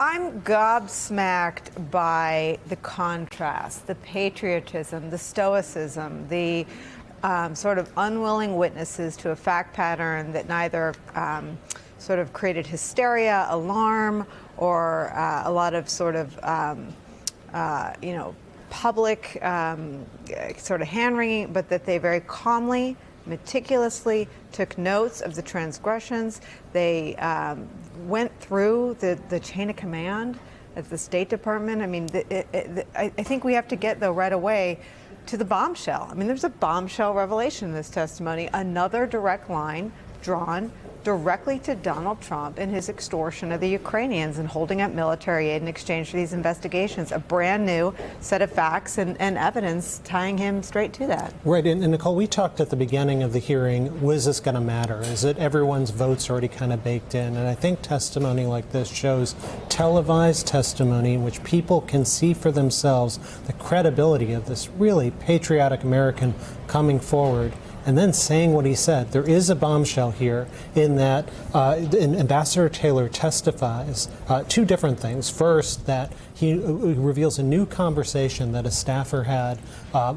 I'm gobsmacked by the contrast, the patriotism, the stoicism, the sort of unwilling witnesses to a fact pattern that neither sort of created hysteria, alarm, or a lot of sort of, public sort of hand-wringing, but that they very calmly, meticulously took notes of the transgressions. They went through the chain of command at the State Department. I mean, I think we have to get, though, right away to the bombshell. I mean, there's a bombshell revelation in this testimony, another direct line drawn directly to Donald Trump and his extortion of the Ukrainians and holding up military aid in exchange for these investigations. A brand new set of facts and evidence tying him straight to that. Right. And Nicole, we talked at the beginning of the hearing, was this going to matter? Is it everyone's votes already kind of baked in? And I think testimony like this shows televised testimony in which people can see for themselves the credibility of this really patriotic American coming forward and then saying what he said. There is a bombshell here in that Ambassador Taylor testifies two different things. First, that he reveals a new conversation that a staffer had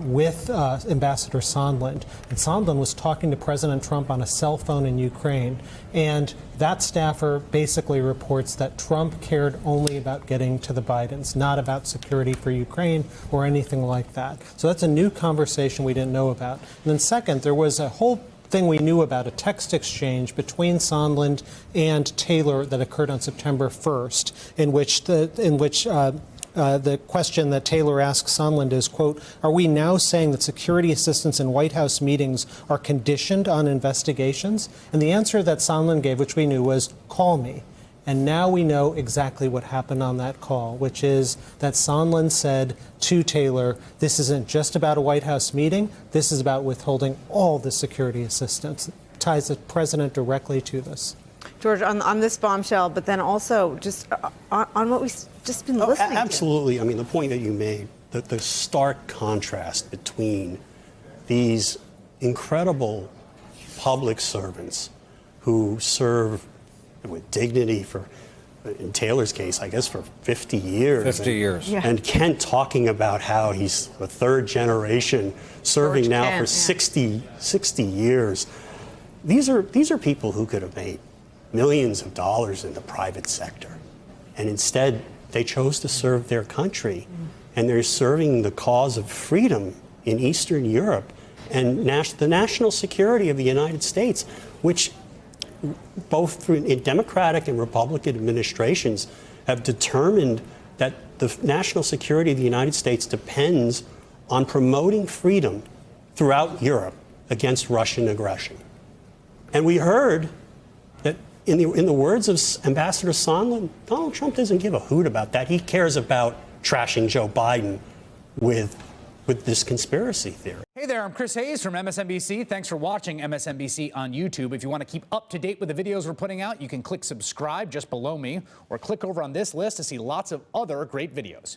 with Ambassador Sondland. And Sondland was talking to President Trump on a cell phone in Ukraine. And that staffer basically reports that Trump cared only about getting to the Bidens, not about security for Ukraine or anything like that. So that's a new conversation we didn't know about. And then second, there was a whole thing we knew about, a text exchange between Sondland and Taylor that occurred on September 1st, in which the question that Taylor asked Sondland is, quote, "Are we now saying that security assistance in White House meetings are conditioned on investigations?" And the answer that Sondland gave, which we knew, was, "Call me." And now we know exactly what happened on that call, which is that Sondland said to Taylor, this isn't just about a White House meeting, this is about withholding all the security assistance. Ties the president directly to this. George, on this bombshell, but then also just on what we've just been listening to. Absolutely. I mean, the point that you made, the stark contrast between these incredible public servants who serve with dignity for, in Taylor's case, I guess for 50 years. 50 years. Yeah. And Kent talking about how he's a third generation serving George now Kent, for 60 years. These are people who could have made millions of dollars in the private sector. And instead, they chose to serve their country. And they're serving the cause of freedom in Eastern Europe and the national security of the United States, which both in Democratic and Republican administrations have determined that the national security of the United States depends on promoting freedom throughout Europe against Russian aggression. And we heard that in the words of Ambassador Sondland, Donald Trump doesn't give a hoot about that. He cares about trashing Joe Biden with this conspiracy theory. Hey there, I'm Chris Hayes from MSNBC. Thanks for watching MSNBC on YouTube. If you want to keep up to date with the videos we're putting out, you can click subscribe just below me or click over on this list to see lots of other great videos.